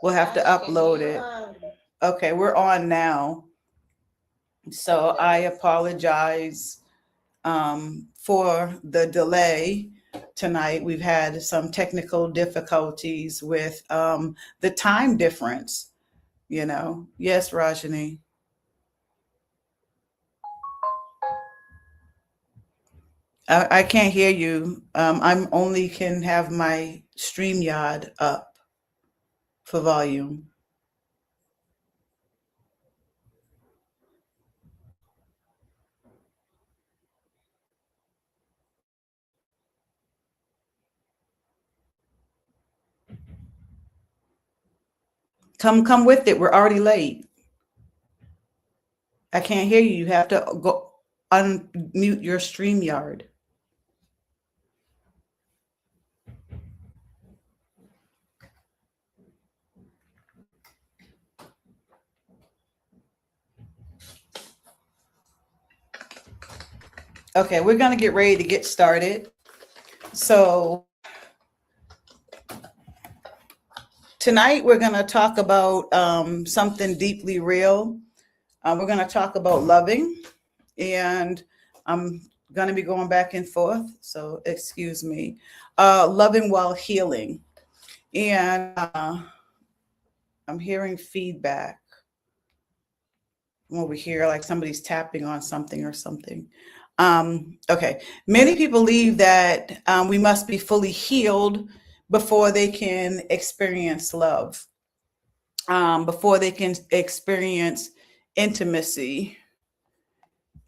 We'll have to upload it. Okay, we're on now. So I apologize for the delay tonight. We've had some technical difficulties with the time difference, you know. Yes, Rajani. I can't hear you. I'm only can have my StreamYard up for volume. Come with it. We're already late. I can't hear you. You have to go unmute your StreamYard. Okay, we're gonna get ready to get started. So tonight we're gonna talk about something deeply real. We're gonna talk about loving, and I'm gonna be going back and forth. So excuse me. Loving while healing, and I'm hearing feedback from over here, like somebody's tapping on something or something. Okay. Many people believe that we must be fully healed before they can experience love, before they can experience intimacy.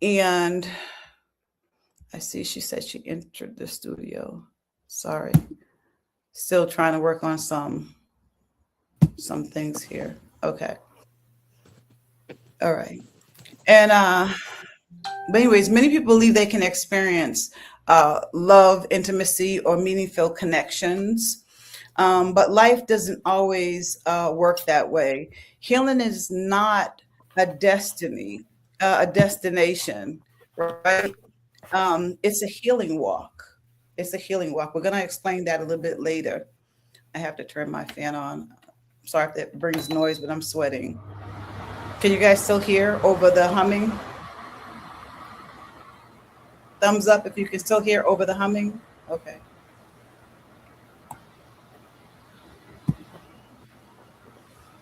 And I see she said she entered the studio. Sorry. Still trying to work on some things here. Okay. All right. And but anyways, many people believe they can experience love, intimacy, or meaningful connections. But life doesn't always work that way. Healing is not a destiny, a destination, right? It's a healing walk. It's a healing walk. We're going to explain that a little bit later. I have to turn my fan on. Sorry if that brings noise, but I'm sweating. Can you guys still hear over the humming? Thumbs up if you can still hear over the humming. Okay.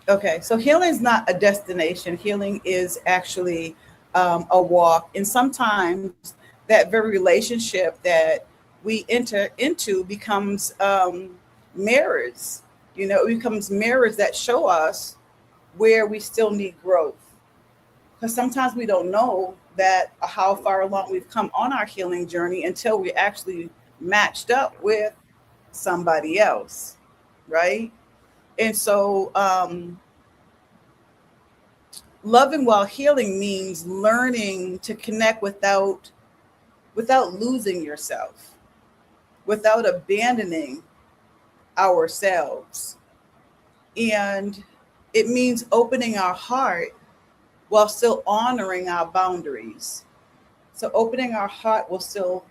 Okay. So healing is not a destination. Healing is actually a walk. And sometimes that very relationship that we enter into becomes mirrors. You know, it becomes mirrors that show us where we still need growth. Because sometimes we don't know that how far along we've come on our healing journey until we actually matched up with somebody else, right? And so, loving while healing means learning to connect without losing yourself, without abandoning ourselves, and it means opening our heart while still honoring our boundaries. So, opening our heart while still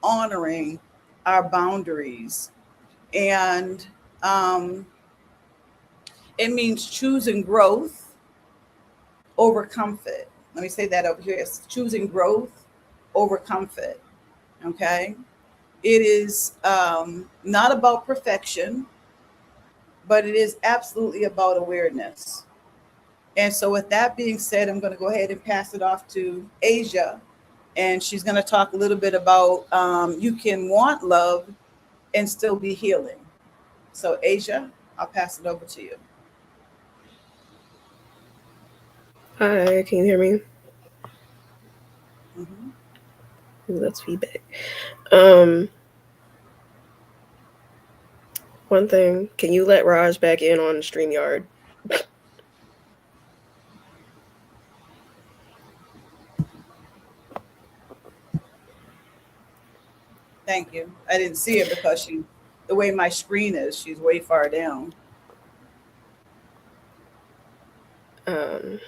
honoring our boundaries, and um, it means choosing growth over comfort. Let me say that over here. It's choosing growth over comfort. Okay. It is not about perfection, but it is absolutely about awareness. And so, with that being said, I'm going to go ahead and pass it off to Asia. And she's going to talk a little bit about you can want love and still be healing. So, Asia, I'll pass it over to you. Hi, can you hear me? Hmm. Ooh, that's feedback. Um, One thing, can you let Raj back in on StreamYard? Thank you. I didn't see it because the way my screen is, she's way far down. Um,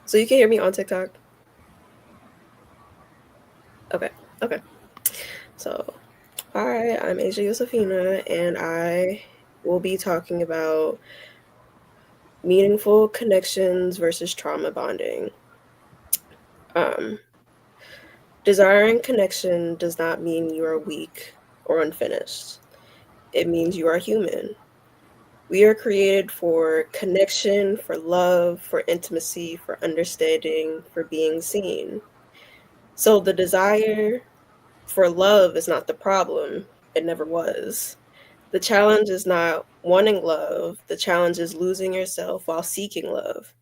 so you can hear me on TikTok? Okay, okay. So, hi, I'm Asia Yosefina, and I we'll be talking about meaningful connections versus trauma bonding. Um, Desiring connection does not mean you are weak or unfinished. It means you are human. We are created for connection, for love, for intimacy, for understanding, for being seen. So the desire for love is not the problem. It never was. The challenge is not wanting love. The challenge is losing yourself while seeking love.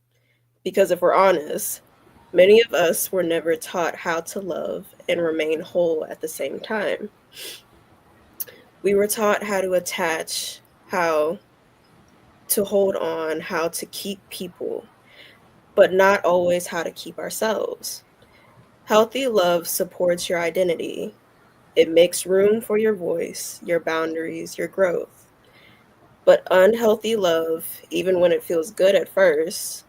Because if we're honest, many of us were never taught how to love and remain whole at the same time. We were taught how to attach, how to hold on, how to keep people, but not always how to keep ourselves. Healthy love supports your identity. It makes room for your voice, your boundaries, your growth. But unhealthy love, even when it feels good at first,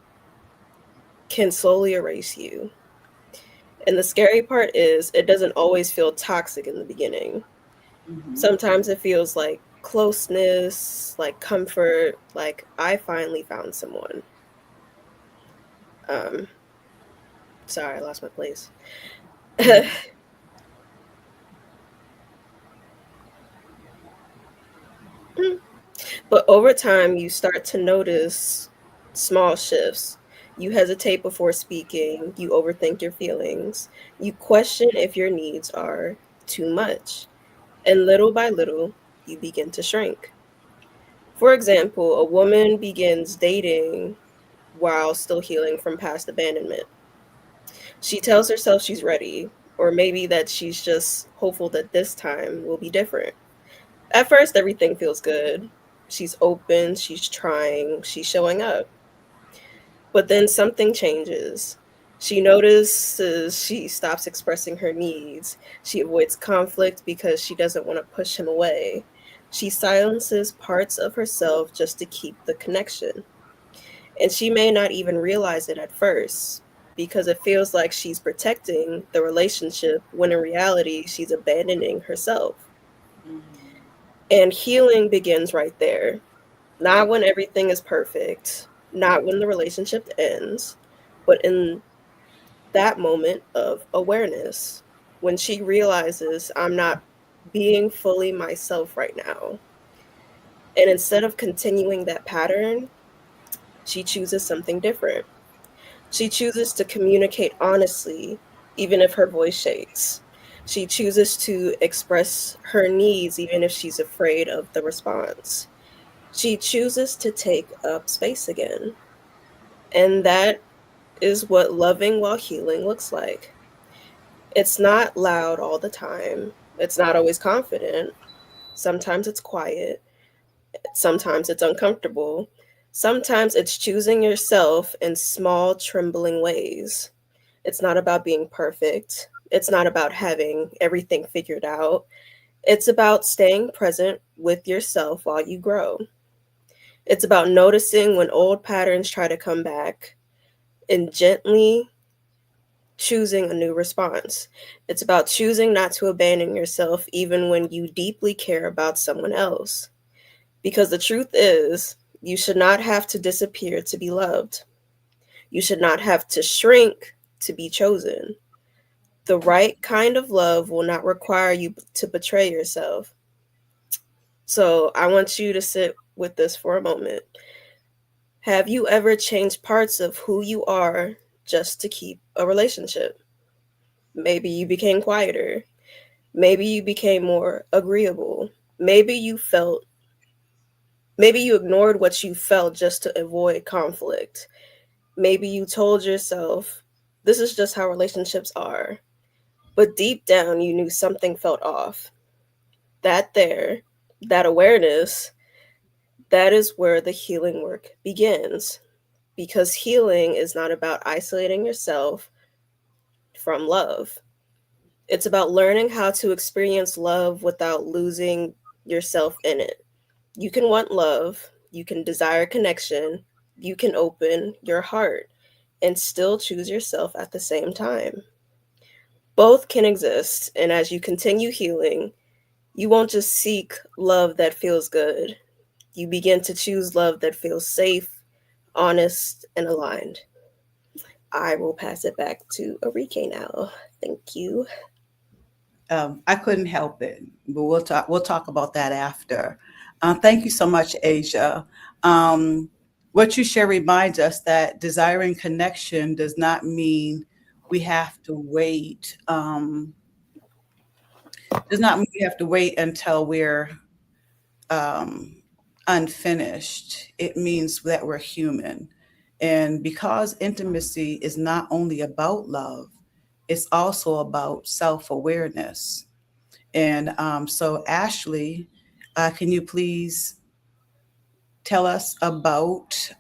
can slowly erase you. And the scary part is, it doesn't always feel toxic in the beginning. Mhm. Sometimes it feels like closeness, like comfort, like I finally found someone. Um, Sorry, I lost my place. Mhm. But over time, you start to notice small shifts. You hesitate before speaking, you overthink your feelings, you question if your needs are too much, and little by little, you begin to shrink. For example, a woman begins dating while still healing from past abandonment. She tells herself she's ready, or maybe that she's just hopeful that this time will be different. At first, everything feels good. She's open, she's trying, she's showing up. But then something changes. She notices she stops expressing her needs. She avoids conflict because she doesn't want to push him away. She silences parts of herself just to keep the connection. And she may not even realize it at first because it feels like she's protecting the relationship when in reality she's abandoning herself. Mhm. And healing begins right there. Not when everything is perfect, not when the relationship ends, but in that moment of awareness when she realizes I'm not being fully myself right now. And instead of continuing that pattern, she chooses something different. She chooses to communicate honestly, even if her voice shakes. She chooses to express her needs, even if she's afraid of the response. She chooses to take up space again. And that is what loving while healing looks like. It's not loud all the time. It's not always confident. Sometimes it's quiet. Sometimes it's uncomfortable. Sometimes it's choosing yourself in small, trembling ways. It's not about being perfect. It's not about having everything figured out. It's about staying present with yourself while you grow. It's about noticing when old patterns try to come back and gently choosing a new response. It's about choosing not to abandon yourself even when you deeply care about someone else. Because the truth is, you should not have to disappear to be loved. You should not have to shrink to be chosen. The right kind of love will not require you to betray yourself. So I want you to sit with this for a moment. Have you ever changed parts of who you are just to keep a relationship? Maybe you became quieter. Maybe you became more agreeable. Maybe you felt, maybe you ignored what you felt just to avoid conflict. Maybe you told yourself, this is just how relationships are. But deep down, you knew something felt off. That there, that awareness, that is where the healing work begins. Because healing is not about isolating yourself from love. It's about learning how to experience love without losing yourself in it. You can want love, you can desire connection, you can open your heart and still choose yourself at the same time. Both can exist, and as you continue healing, you won't just seek love that feels good. You begin to choose love that feels safe, honest, and aligned. I will pass it back to Arike now. Thank you. I couldn't help it, but we'll talk about that after. Thank you so much, Asia. Um, what you share reminds us that desiring connection does not mean we have to wait. Does not mean we have to wait until we're um, unfinished. It means that we're human, and because intimacy is not only about love, it's also about self-awareness. And so, Ashley, can you please tell us about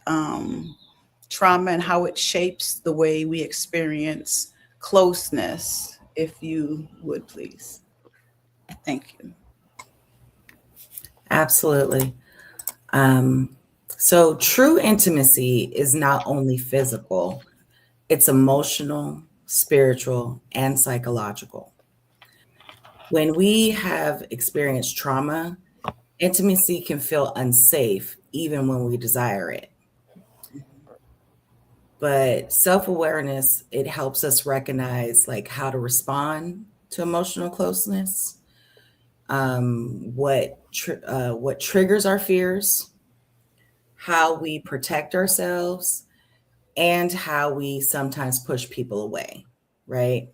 trauma and how it shapes the way we experience closeness, if you would please? Thank you. Absolutely. Um, so true intimacy is not only physical, it's emotional, spiritual, and psychological. When we have experienced trauma, intimacy can feel unsafe even when we desire it. But self-awareness, it helps us recognize like how to respond to emotional closeness, what triggers our fears, how we protect ourselves, and how we sometimes push people away, right?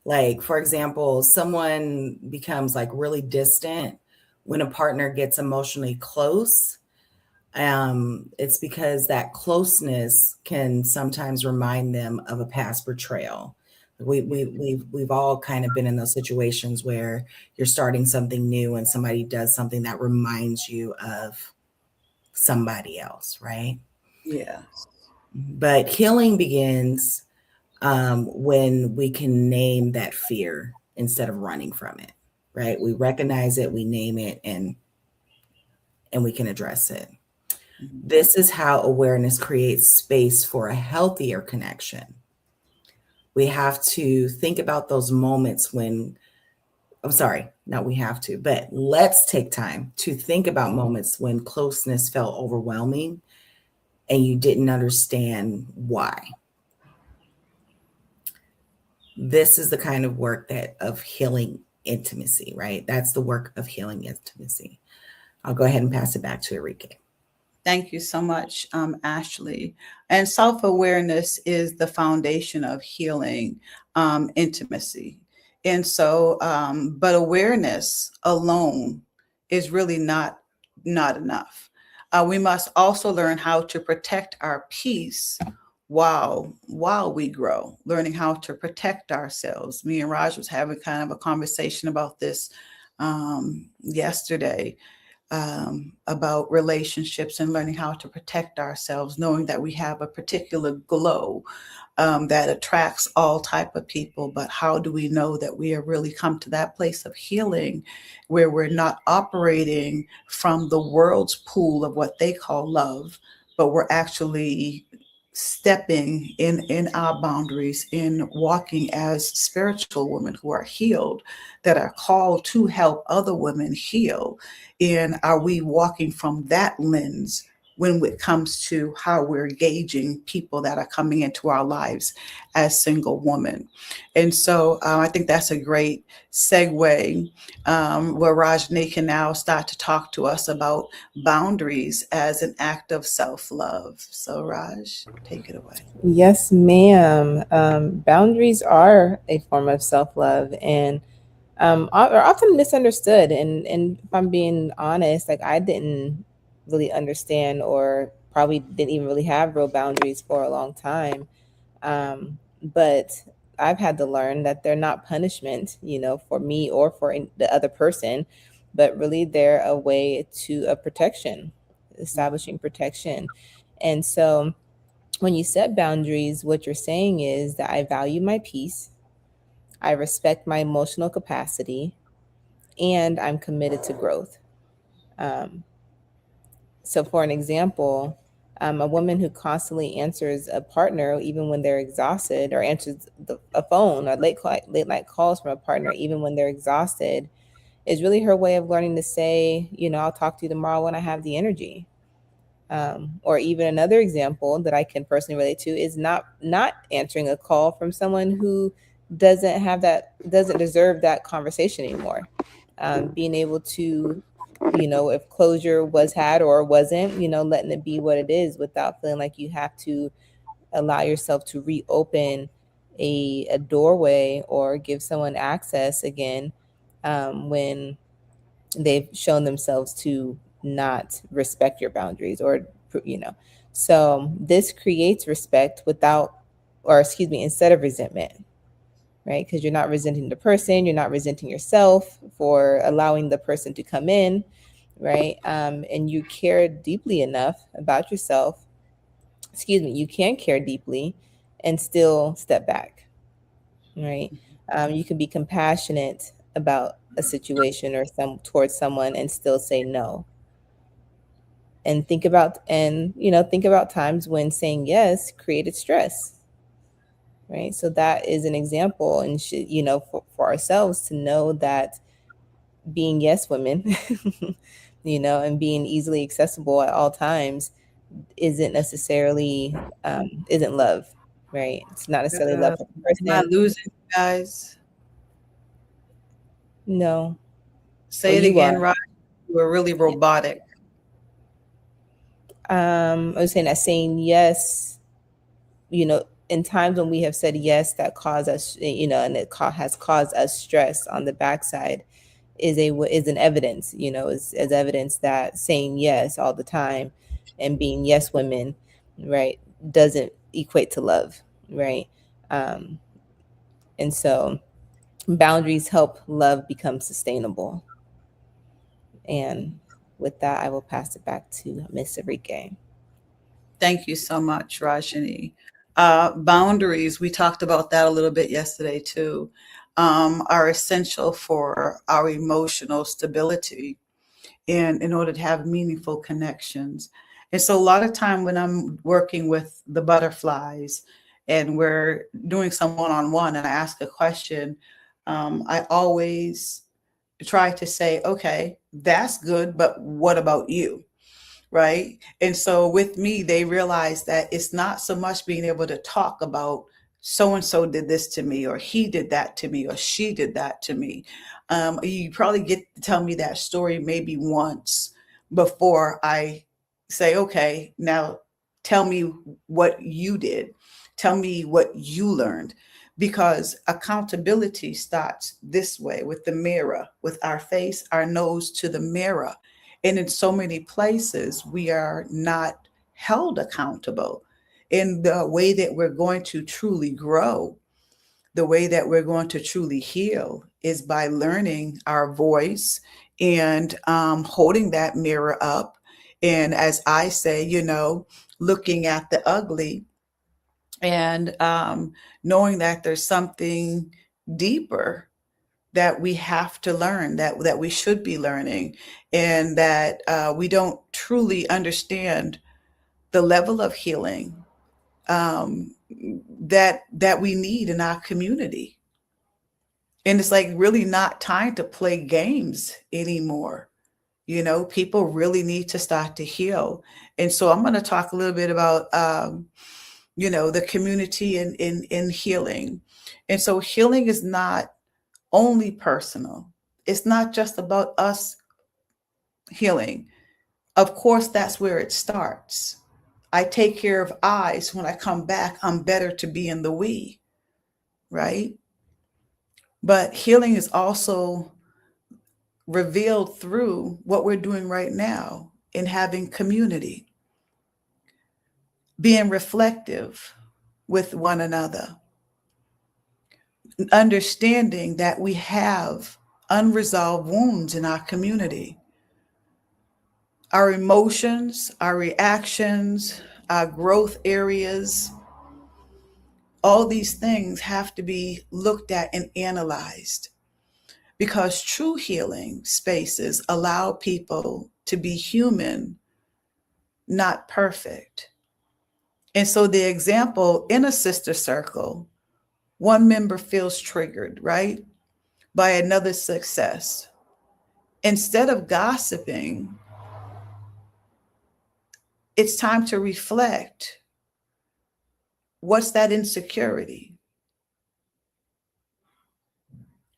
Like, for example, someone becomes like really distant when a partner gets emotionally close. It's because that closeness can sometimes remind them of a past betrayal. We've all kind of been in those situations where you're starting something new and somebody does something that reminds you of somebody else, right? Yeah. But healing begins when we can name that fear instead of running from it, right? We recognize it, we name it, and we can address it. Mhm. This is how awareness creates space for a healthier connection. We have to think about those moments when, I'm sorry, not we have to, but let's take time to think about moments when closeness felt overwhelming and you didn't understand why. This is the kind of work that of healing intimacy, right? That's the work of healing intimacy. I'll go ahead and pass it back to Enrique. Thank you so much, Ashley. And self awareness is the foundation of healing intimacy. And so, but awareness alone is really not enough. We must also learn how to protect our peace while we grow, learning how to protect ourselves. Me and Raj was having kind of a conversation about this yesterday, about relationships and learning how to protect ourselves, knowing that we have a particular glow that attracts all type of people. But how do we know that we have really come to that place of healing where we're not operating from the world's pool of what they call love, but we're actually stepping in our boundaries, in walking as spiritual women who are healed, that are called to help other women heal? And are we walking from that lens when it comes to how we're gauging people that are coming into our lives as single women? And so I think that's a great segue, where Rajni can now start to talk to us about boundaries as an act of self-love. So Raj, take it away. Yes, ma'am. Boundaries are a form of self love and are often misunderstood. And if I'm being honest, like I didn't really understand or probably didn't even really have real boundaries for a long time. But I've had to learn that they're not punishment, for me or for the other person, but really they're a way of protection, establishing protection. And so when you set boundaries, what you're saying is that I value my peace, I respect my emotional capacity, and I'm committed to growth. Um, so, for an example, a woman who constantly answers a partner even when they're exhausted, or answers a phone or late night calls from a partner even when they're exhausted, is really her way of learning to say, I'll talk to you tomorrow when I have the energy. Or even another example that I can personally relate to is not answering a call from someone who doesn't deserve that conversation anymore. Being able to, if closure was had or wasn't, letting it be what it is without feeling like you have to allow yourself to reopen a doorway or give someone access again, when they've shown themselves to not respect your boundaries, or so this creates respect instead of resentment, right? Because you're not resenting the person, you're not resenting yourself for allowing the person to come in, right? And you care deeply enough about yourself, you can care deeply and still step back, right? You can be compassionate about a situation or towards someone and still say no. And think about times when saying yes created stress, right? So that is an example, and for ourselves to know that being yes women, and being easily accessible at all times isn't necessarily isn't love, right? It's not necessarily love for the Am I person. losing you guys? No. Say Well, it you again, are. Rod. You were really robotic. I was saying that saying yes, in times when we have said yes that cause us, and it has caused us stress on the backside, is an evidence, is evidence that saying yes all the time and being yes women, right, doesn't equate to love, right? And so boundaries help love become sustainable. And with that, I will pass it back to Miss Enrique. Thank you so much, Rajani. Boundaries, we talked about that a little bit yesterday too, are essential for our emotional stability and in order to have meaningful connections. And so a lot of time when I'm working with the butterflies and we're doing some one-on-one and I ask a question, I always try to say, okay, that's good, but what about you? Right. And so with me, they realize that it's not so much being able to talk about so and so did this to me, or he did that to me, or she did that to me. You probably get to tell me that story maybe once before I say, okay, now tell me what you did. Tell me what you learned. Because accountability starts this way with the mirror, with our face, our nose to the mirror. And in so many places, we are not held accountable in the way that we're going to truly grow. The way that we're going to truly heal is by learning our voice and holding that mirror up. And as I say, looking at the ugly and knowing that there's something deeper that we have to learn, that we should be learning, and that we don't truly understand the level of healing that we need in our community. And it's like really not time to play games anymore. People really need to start to heal. And so I'm going to talk a little bit about the community in healing. And so healing is not only personal. It's not just about us healing. Of course, that's where it starts. I take care of I, so when I come back, I'm better to be in the we, right? But healing is also revealed through what we're doing right now in having community, being reflective with one another, understanding that we have unresolved wounds in our community. Our emotions, our reactions, our growth areas, all these things have to be looked at and analyzed, because true healing spaces allow people to be human, not perfect. And so the example in a sister circle, one member feels triggered, right, by another success. instead of gossiping, it's time to reflect. What's that insecurity?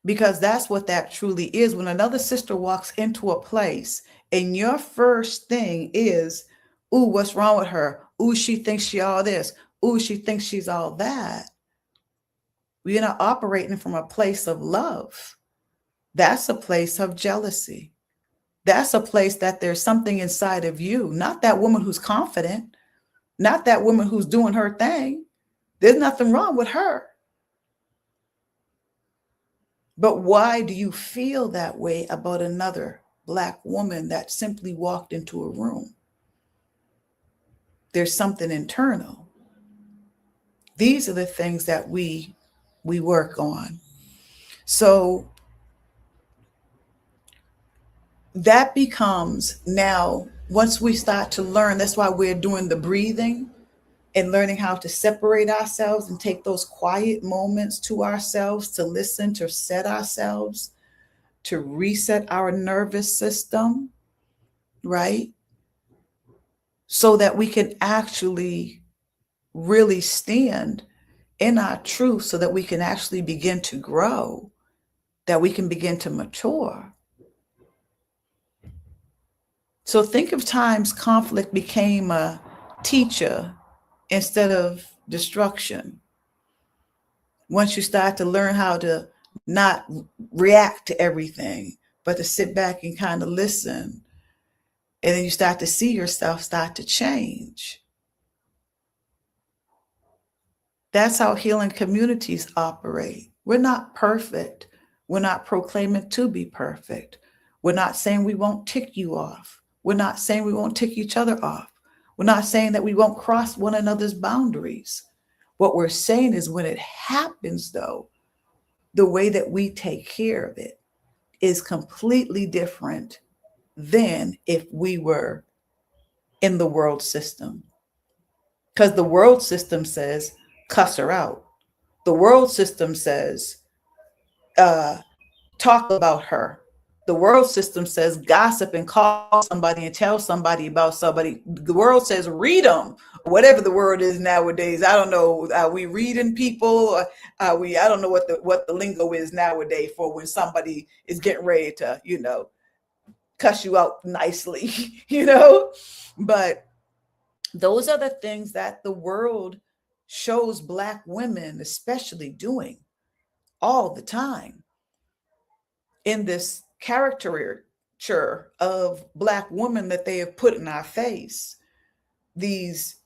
Because that's what that truly is. When another sister walks into a place and your first thing is, ooh, what's wrong with her? Ooh, she thinks she all this. Ooh, she thinks she's all that. We're not operating from a place of love. That's a place of jealousy. That's a place that there's something inside of you, not that woman who's confident, not that woman who's doing her thing. There's nothing wrong with her. But why do you feel that way about another Black woman that simply walked into a room? There's something internal. These are the things that we work on. So that becomes now, once we start to learn, that's why we're doing the breathing and learning how to separate ourselves and take those quiet moments to ourselves, to listen, to set ourselves, to reset our nervous system, right? So that we can actually really stand in our truth, so that we can actually begin to grow, that we can begin to mature. So think of times conflict became a teacher instead of destruction. Once you start to learn how to not react to everything, but to sit back and kind of listen, and then you start to see yourself start to change. That's how healing communities operate. We're not perfect. We're not proclaiming to be perfect. We're not saying we won't tick you off. We're not saying we won't tick each other off. We're not saying that we won't cross one another's boundaries. What we're saying is when it happens, though, the way that we take care of it is completely different than if we were in the world system. Because the world system says, cuss her out. The world system says, talk about her. The world system says, gossip and call somebody and tell somebody about somebody. The world says, read them, whatever the word is nowadays. I don't know. Are we reading people? Or are we? I don't know what the lingo is nowadays for when somebody is getting ready to, cuss you out nicely, But those are the things that the world shows Black women, especially, doing all the time in this caricature of Black women that they have put in our face. These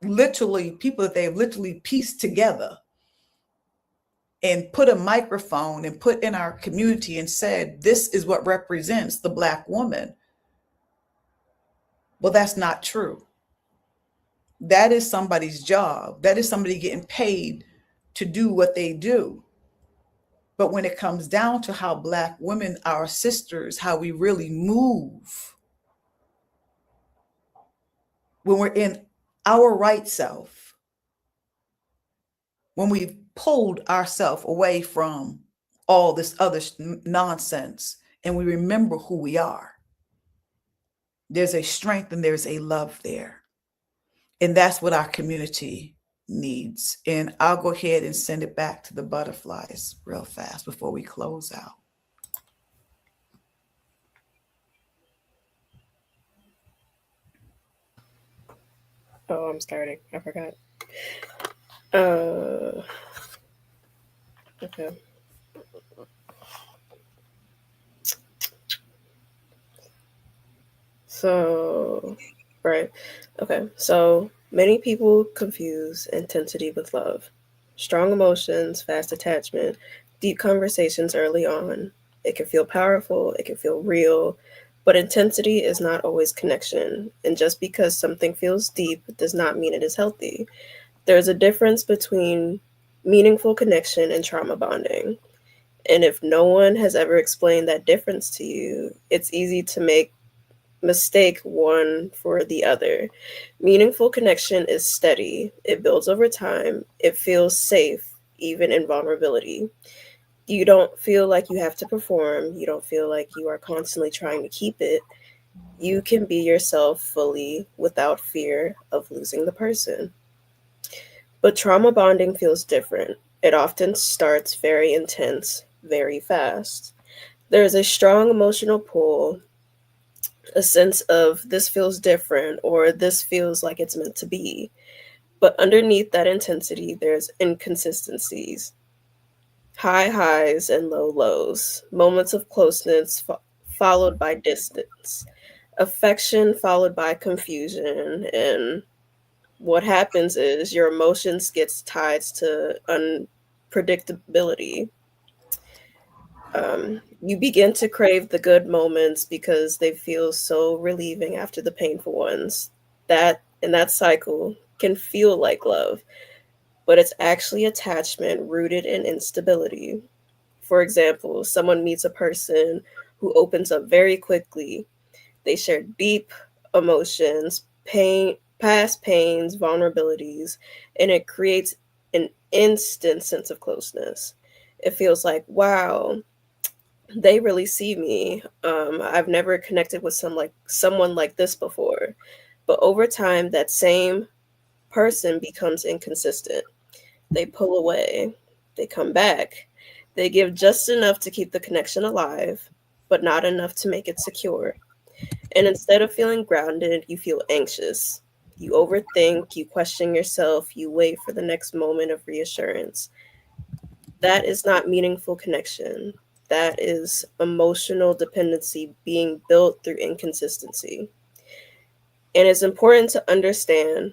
literally people that they have literally pieced together and put a microphone and put in our community and said, this is what represents the Black woman. Well, that's not true. That is somebody's job. That is somebody getting paid to do what they do. But when it comes down to how Black women, our sisters, how we really move, when we're in our right self, when we've pulled ourselves away from all this other nonsense and we remember who we are, there's a strength and there's a love there. And that's what our community needs. And I'll go ahead and send it back to the butterflies real fast before we close out. Oh, I'm starting. I forgot. Okay. So, right. Okay. So many people confuse intensity with love. Strong emotions, fast attachment, deep conversations early on. It can feel powerful, it can feel real, but intensity is not always connection. And just because something feels deep does not mean it is healthy. There's a difference between meaningful connection and trauma bonding. And if no one has ever explained that difference to you, it's easy to mistake one for the other. Meaningful connection is steady. It builds over time. It feels safe, even in vulnerability. You don't feel like you have to perform. You don't feel like you are constantly trying to keep it. You can be yourself fully without fear of losing the person. But trauma bonding feels different. It often starts very intense, very fast. There's a strong emotional pull, a sense of this feels different or this feels like it's meant to be. But underneath that intensity, there's inconsistencies, high highs and low lows, moments of closeness followed by distance, affection followed by confusion. And what happens is your emotions gets tied to unpredictability. You begin to crave the good moments because they feel so relieving after the painful ones. That cycle can feel like love, but it's actually attachment rooted in instability. For example, someone meets a person who opens up very quickly. They share deep emotions, pain, past pains, vulnerabilities, and it creates an instant sense of closeness. It feels like, wow, they really see me. I've never connected with someone like this before. But over time, that same person becomes inconsistent. They pull away, they come back, they give just enough to keep the connection alive, but not enough to make it secure. And instead of feeling grounded, you feel anxious. You overthink, you question yourself, you wait for the next moment of reassurance. That is not meaningful connection. That is emotional dependency being built through inconsistency. And it's important to understand.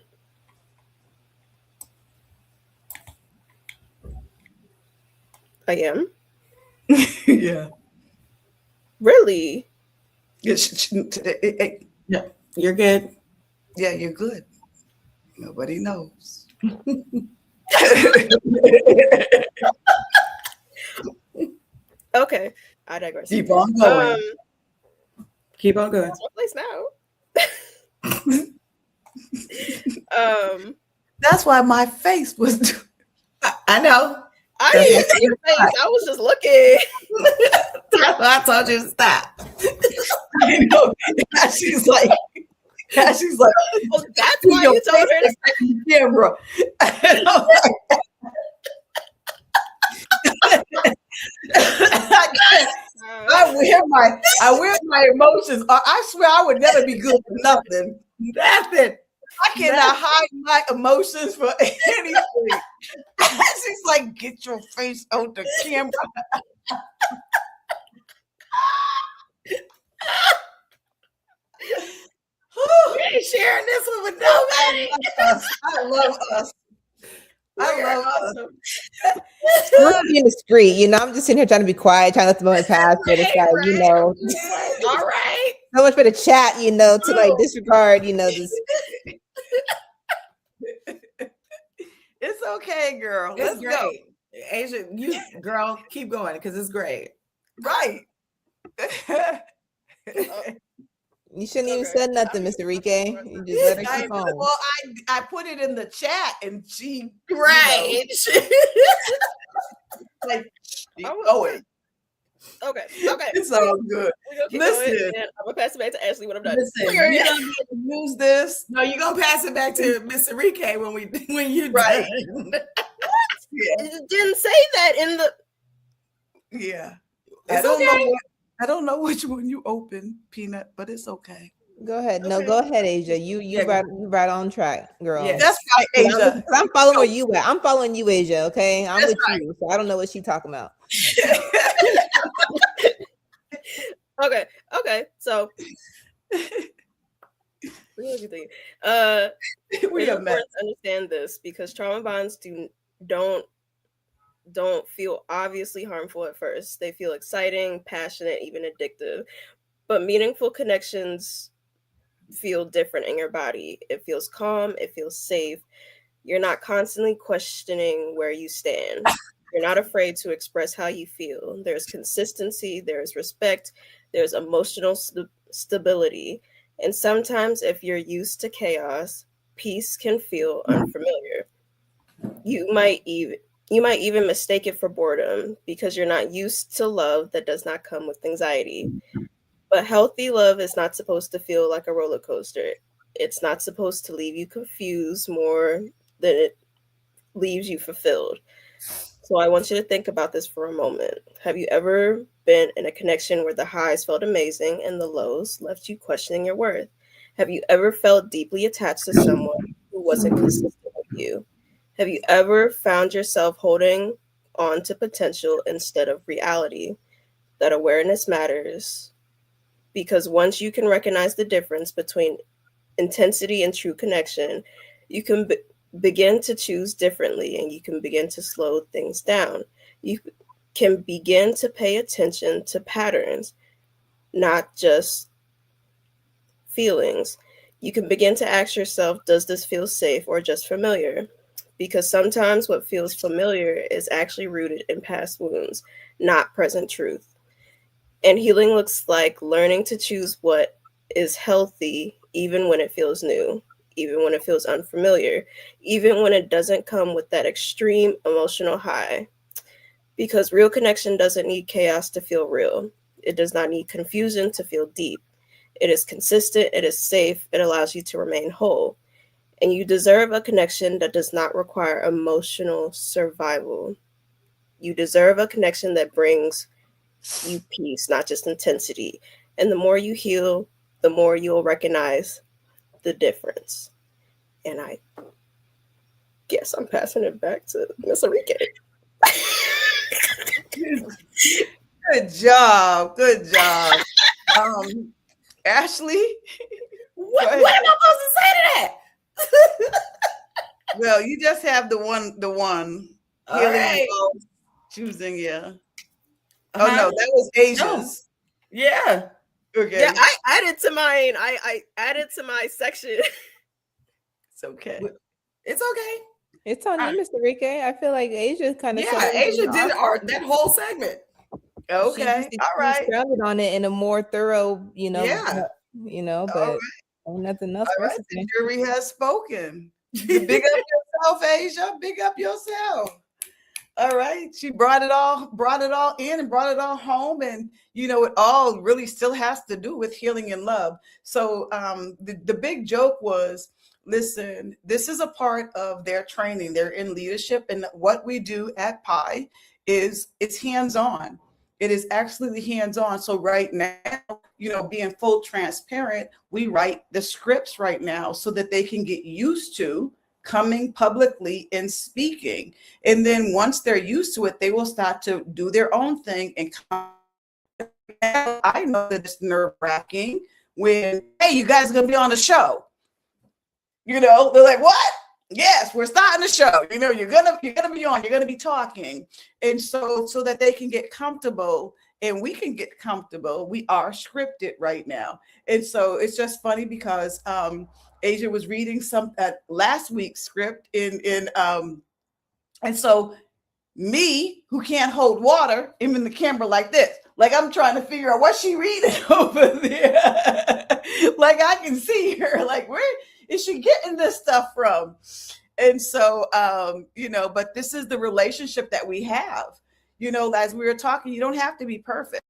I am? Yeah. Really? Yeah, You're good. yeah, you're good. Nobody knows. Okay. I digress. Keep on going. Keep on going. That's my place now. That's why my face was. I know. I didn't see your face. I was just looking. That's why I told you to stop. I know. And she's like, Oh, that's why you told her to stop. camera. And I'm like, I wear my emotions. I swear I would never be good for nothing. Nothing. I cannot hide my emotions for anything. She's like, get your face out the camera. We ain't sharing this one with nobody. I love us. I love us. I'm being discreet, I'm just sitting here trying to be quiet, trying to let the moment pass, but it's like, All right. so much for the chat, to like disregard, this. It's okay, girl. It's Let's go. great. Asia, you girl, keep going because it's great. Right. You shouldn't even Okay. said nothing, Mr. Rike. You just let her keep on. Well, I put it in the chat and she Right. like I was- going. Okay. It's all good. We're gonna keep Listen. going, and I'm gonna pass it back to Ashley when I'm done. Listen, you're gonna use this. No, you're gonna pass it back to Mr. Rike when you're Right. done. Yeah. You didn't say that in the. Yeah. It's okay. I don't know which one you open, Peanut, but it's okay. Go ahead. No, Okay. go ahead, Asia. You Yeah. right on track, girl. Yeah. That's right, Asia. I'm following where you at. I'm following you, Asia. Okay, I'm That's with you. So I don't know what she's talking about. Okay. So. We It's are important met. to understand this because trauma bonds don't feel obviously harmful at first. They feel exciting, passionate, even addictive. But meaningful connections feel different in your body. It feels calm, it feels safe. You're not constantly questioning where you stand. You're not afraid to express how you feel. There's consistency, there's respect, there's emotional stability. And sometimes, if you're used to chaos, peace can feel unfamiliar. You might You might even mistake it for boredom because you're not used to love that does not come with anxiety. But healthy love is not supposed to feel like a roller coaster. It's not supposed to leave you confused more than it leaves you fulfilled. So I want you to think about this for a moment. Have you ever been in a connection where the highs felt amazing and the lows left you questioning your worth? Have you ever felt deeply attached to someone who wasn't consistent with you? Have you ever found yourself holding on to potential instead of reality? That awareness matters because once you can recognize the difference between intensity and true connection, you can begin to choose differently and you can begin to slow things down. You can begin to pay attention to patterns, not just feelings. You can begin to ask yourself, does this feel safe or just familiar? Because sometimes what feels familiar is actually rooted in past wounds, not present truth. And healing looks like learning to choose what is healthy, even when it feels new, even when it feels unfamiliar, even when it doesn't come with that extreme emotional high. Because real connection doesn't need chaos to feel real. It does not need confusion to feel deep. It is consistent, it is safe, it allows you to remain whole. And you deserve a connection that does not require emotional survival. You deserve a connection that brings you peace, not just intensity. And the more you heal, the more you'll recognize the difference. And I guess I'm passing it back to Miss Enrique. Good job. Good job. Ashley? What Go am ahead. I supposed to say to that? Well, you just have the one. All Healing right. involves choosing, yeah. Oh Uh-huh. no, that was Asia's. Yeah. Okay. Yeah, I added to mine. I added to my section. It's okay. It's okay. It's on you, Alright. Mr. Rike. I feel like Asia kind of Yeah, Asia did that whole segment. Okay. All right. expounded on it in a more thorough, Yeah. but right. ain't nothing else All for us right. to The say. jury has spoken. Big up yourself, Asia. Big up yourself. All right. She brought it all in and brought it all home. And it all really still has to do with healing and love. So the big joke was, listen, this is a part of their training. They're in leadership. And what we do at PI is it's hands-on. It is absolutely hands-on. So right now, being full transparent, we write the scripts right now so that they can get used to coming publicly and speaking. And then once they're used to it, they will start to do their own thing and come. I know that it's nerve-wracking when, hey, you guys are gonna be on the show. They're like, what? Yes, we're starting the show. You're gonna be on, you're gonna be talking. And so that they can get comfortable and we can get comfortable. We are scripted right now. And so it's just funny because Asia was reading some last week's script and so me, who can't hold water, am in the camera like this. Like I'm trying to figure out what she reading over there. Like I can see her. Like, where is she getting this stuff from? And so, but this is the relationship that we have. As we were talking, you don't have to be perfect,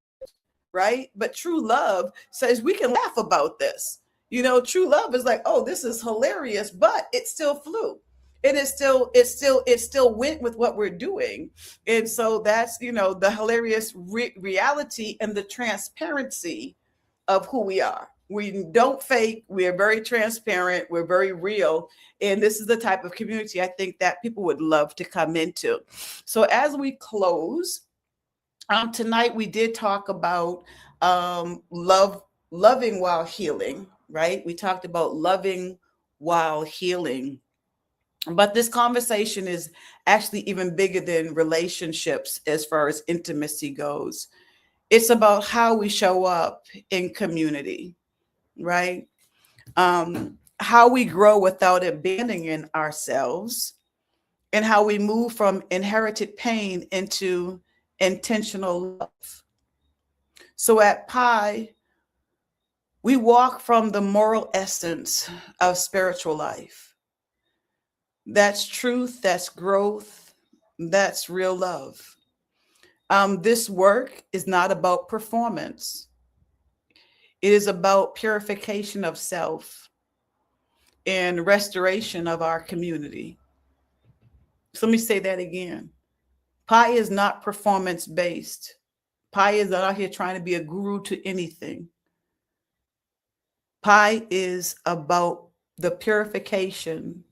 right? But true love says we can laugh about this. True love is like, oh, this is hilarious, but it still flew. It still went with what we're doing. And so that's, the hilarious reality and the transparency of who we are. We don't fake. We are very transparent. We're very real. And this is the type of community I think that people would love to come into. So as we close, tonight we did talk about loving while healing, right? We talked about loving while healing. But this conversation is actually even bigger than relationships as far as intimacy goes. It's about how we show up in community, right? How we grow without abandoning ourselves, and how we move from inherited pain into intentional love. So at PI, we walk from the moral essence of spiritual life. That's truth, that's growth, That's real love. This work is not about performance. It is about purification of self and restoration of our community. So let me say that again. Pi is not performance based. Pi is not out here trying to be a guru to anything. Pi is about the purification,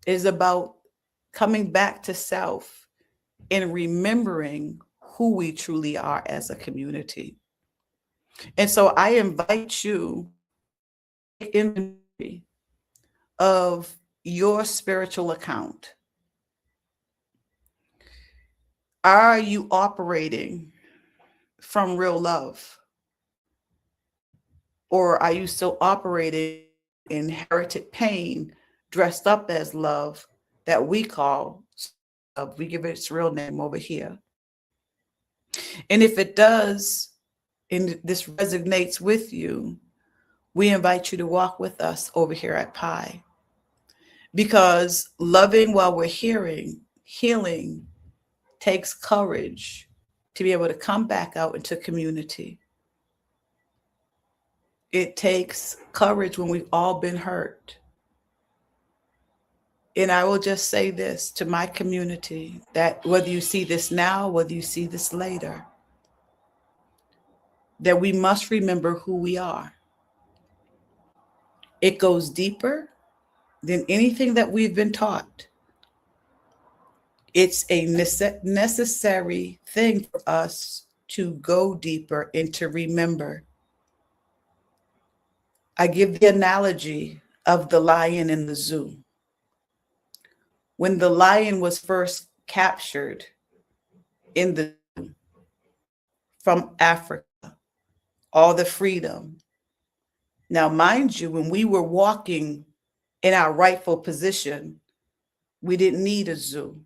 is about coming back to self and remembering who we truly are as a community. And so I invite you to take inventory of your spiritual account. Are you operating from real love? Or are you still operating in inherited pain dressed up as love that we call love? We give it its real name over here. And if it does, and this resonates with you, we invite you to walk with us over here at Pi. Because loving while we're healing takes courage to be able to come back out into community. It takes courage when we've all been hurt. And I will just say this to my community, that whether you see this now, whether you see this later, that we must remember who we are. It goes deeper than anything that we've been taught. It's a necessary thing for us to go deeper and to remember. I give the analogy of the lion in the zoo. When the lion was first captured in the zoo from Africa, all the freedom. Now, mind you, when we were walking in our rightful position, we didn't need a zoo.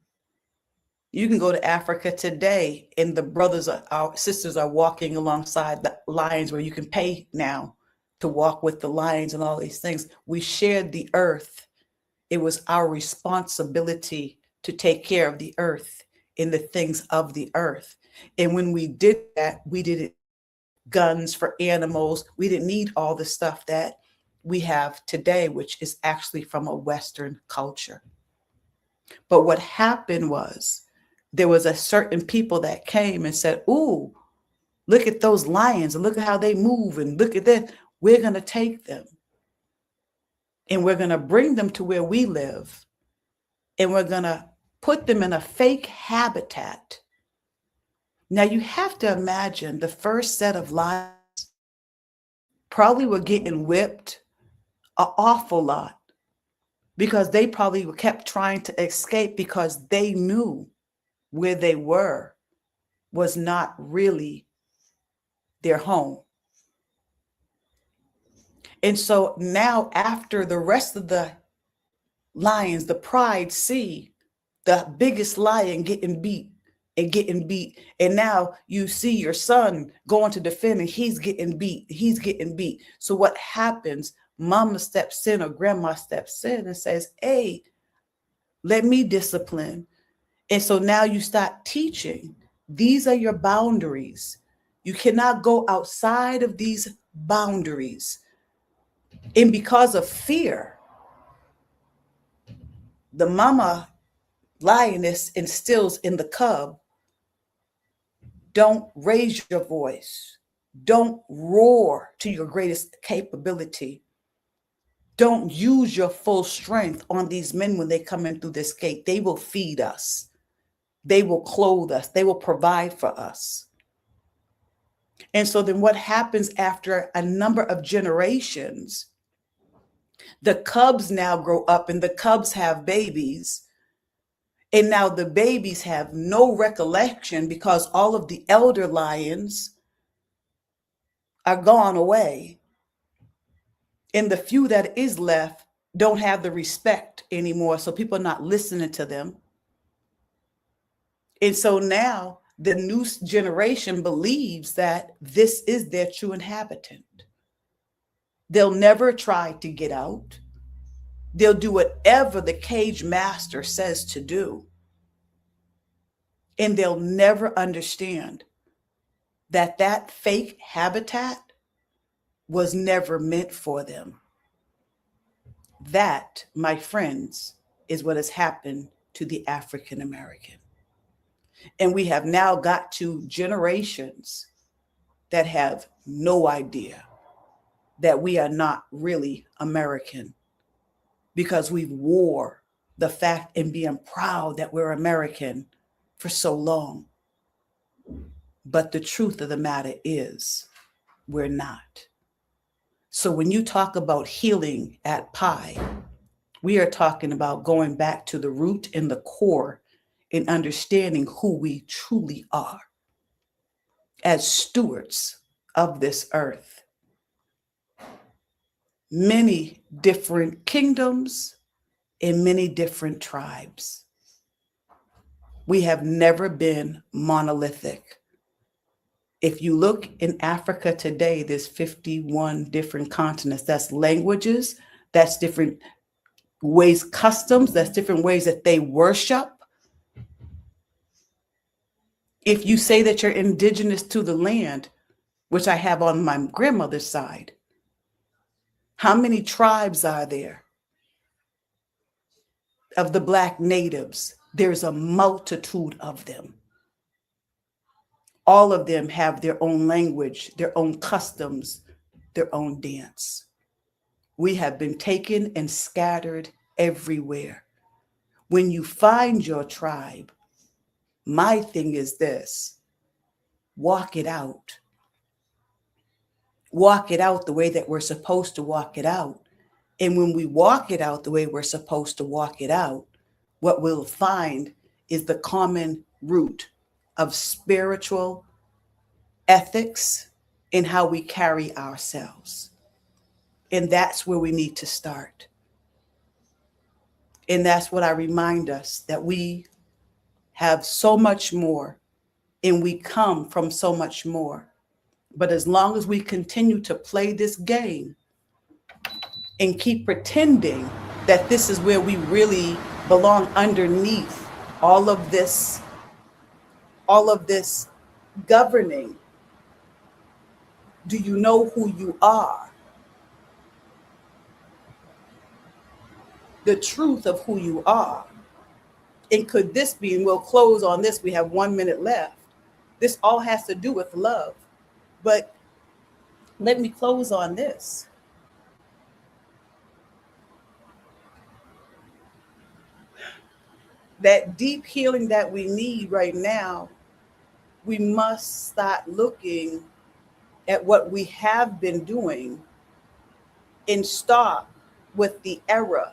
You can go to Africa today and the brothers, our sisters are walking alongside the lions where you can pay now to walk with the lions and all these things. We shared the earth. It was our responsibility to take care of the earth and the things of the earth. And when we did that, we did it guns for animals. We didn't need all the stuff that we have today, which is actually from a Western culture. But what happened was there was a certain people that came and said, ooh, look at those lions and look at how they move and look at that. We're going to take them and we're going to bring them to where we live and we're going to put them in a fake habitat. Now you have to imagine the first set of lions probably were getting whipped an awful lot because they probably kept trying to escape because they knew where they were was not really their home. And so now after the rest of the lions, the pride see the biggest lion getting beat. And now you see your son going to defend and he's getting beat. So what happens? Mama steps in or grandma steps in and says, hey, let me discipline. And so now you start teaching. These are your boundaries. You cannot go outside of these boundaries. And because of fear, the mama lioness instills in the cub, don't raise your voice. Don't roar to your greatest capability. Don't use your full strength on these men when they come in through this gate. They will feed us. They will clothe us. They will provide for us. And so then what happens after a number of generations, the cubs now grow up and the cubs have babies. And now the babies have no recollection because all of the elder lions are gone away. And the few that is left don't have the respect anymore. So people are not listening to them. And so now the new generation believes that this is their true inhabitant. They'll never try to get out. They'll do whatever the cage master says to do. And they'll never understand that that fake habitat was never meant for them. That, my friends, is what has happened to the African American. And we have now got to generations that have no idea that we are not really American, because we've wore the fact and being proud that we're American for so long. But the truth of the matter is, we're not. So when you talk about healing at Pi, we are talking about going back to the root and the core and understanding who we truly are as stewards of this earth. Many different kingdoms and many different tribes. We have never been monolithic. If you look in Africa today, there's 51 different continents. That's languages, that's different ways, customs, that's different ways that they worship. If you say that you're indigenous to the land, which I have on my grandmother's side, how many tribes are there of the Black natives? There's a multitude of them. All of them have their own language, their own customs, their own dance. We have been taken and scattered everywhere. When you find your tribe, my thing is this: walk it out. Walk it out the way that we're supposed to walk it out. And when we walk it out the way we're supposed to walk it out, what we'll find is the common root of spiritual ethics in how we carry ourselves. And that's where we need to start. And that's what I remind us, that we have so much more and we come from so much more. But as long as we continue to play this game and keep pretending that this is where we really belong underneath all of this governing, do you know who you are? The truth of who you are. And could this be, and we'll close on this, we have 1 minute left. This all has to do with love. But let me close on this. That deep healing that we need right now, we must start looking at what we have been doing and stop with the error.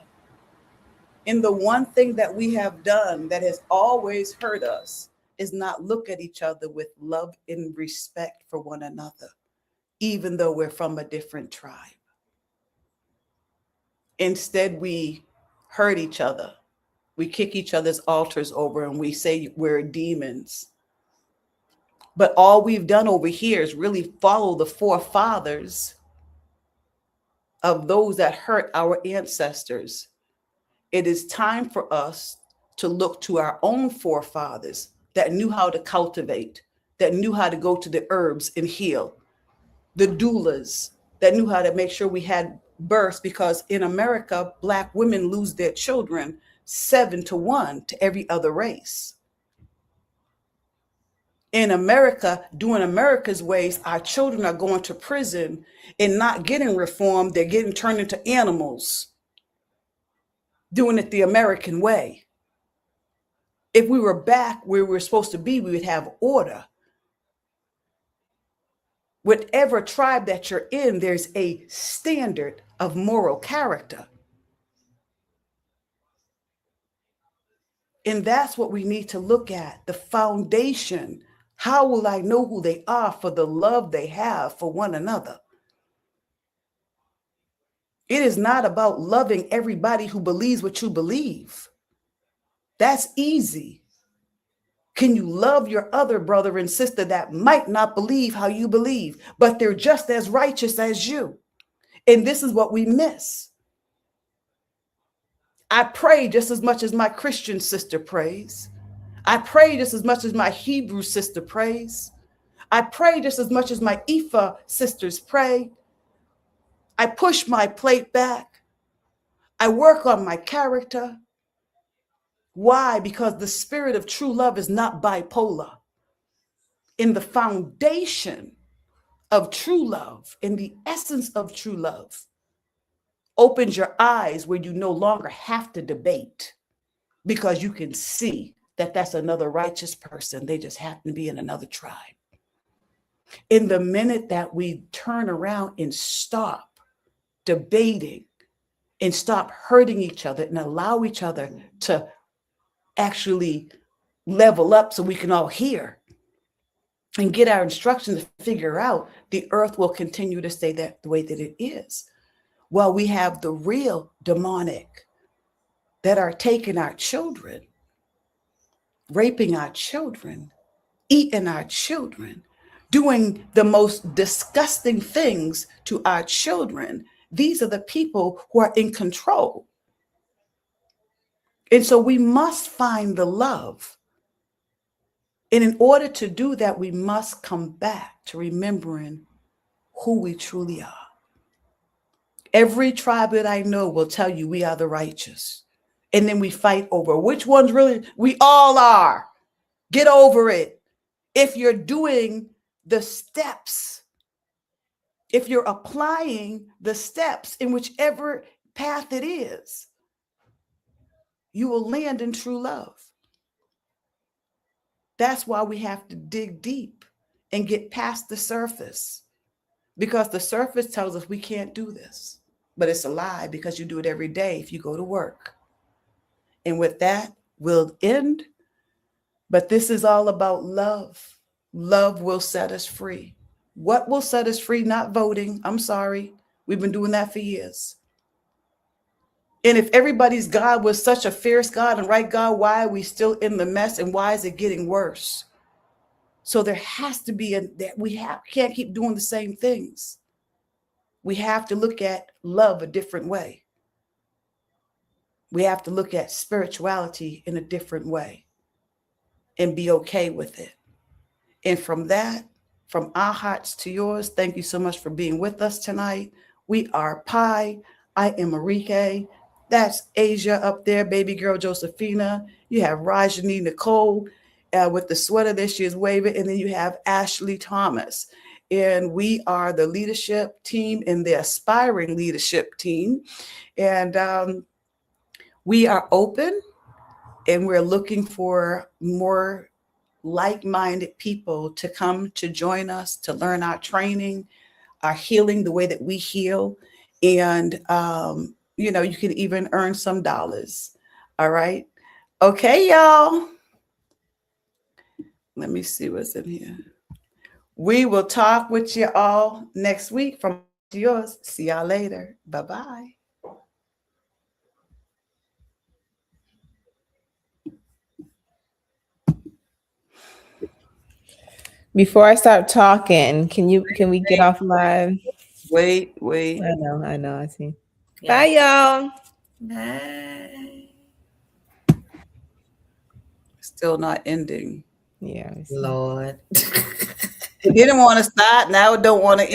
And the one thing that we have done that has always hurt us is not look at each other with love and respect for one another, even though we're from a different tribe. Instead, we hurt each other. We kick each other's altars over and we say we're demons. But all we've done over here is really follow the forefathers of those that hurt our ancestors. It is time for us to look to our own forefathers that knew how to cultivate, that knew how to go to the herbs and heal. The doulas that knew how to make sure we had births, because in America, Black women lose their children 7-1 to every other race. In America, doing America's ways, our children are going to prison and not getting reformed. They're getting turned into animals, doing it the American way. If we were back where we were supposed to be, we would have order. Whatever tribe that you're in, there's a standard of moral character. And that's what we need to look at, the foundation. How will I know who they are? For the love they have for one another. It is not about loving everybody who believes what you believe. That's easy. Can you love your other brother and sister that might not believe how you believe, but they're just as righteous as you? And this is what we miss. I pray just as much as my Christian sister prays. I pray just as much as my Hebrew sister prays. I pray just as much as my Ifa sisters pray. I push my plate back. I work on my character. Why? Because the spirit of true love is not bipolar. In the foundation of true love, in the essence of true love, opens your eyes where you no longer have to debate, because you can see that that's another righteous person. They just happen to be in another tribe. In the minute that we turn around and stop debating and stop hurting each other and allow each other to actually level up so we can all hear and get our instructions to figure out, the earth will continue to stay that the way that it is. While we have the real demonic that are taking our children, raping our children, eating our children, doing the most disgusting things to our children. These are the people who are in control. And so we must find the love. And in order to do that, we must come back to remembering who we truly are. Every tribe that I know will tell you we are the righteous. And then we fight over which ones really, we all are. Get over it. If you're doing the steps, if you're applying the steps in whichever path it is, you will land in true love. That's why we have to dig deep and get past the surface, because the surface tells us we can't do this, but it's a lie, because you do it every day if you go to work. And with that, we'll end. But this is all about love. Love will set us free. What will set us free? Not voting. I'm sorry. We've been doing that for years. And if everybody's God was such a fierce God and right God, why are we still in the mess, and why is it getting worse? So there has to be can't keep doing the same things. We have to look at love a different way. We have to look at spirituality in a different way and be okay with it. And from that, from our hearts to yours, thank you so much for being with us tonight. We are Pi. I am Marike. That's Asia up there, baby girl Josephina. You have Rajani Nicole with the sweater that she is waving. And then you have Ashley Thomas. And we are the leadership team and the aspiring leadership team. And we are open, and we're looking for more like-minded people to come to join us, to learn our training, our healing, the way that we heal. And, you can even earn some dollars. All right. Okay, y'all. Let me see what's in here. We will talk with you all next week. From yours. See y'all later. Bye-bye. Before I start talking, can we get off live? Wait. I know. I see. Yeah. Bye, y'all. Bye. Still not ending. Yeah. Lord. It didn't want to start. Now it don't want to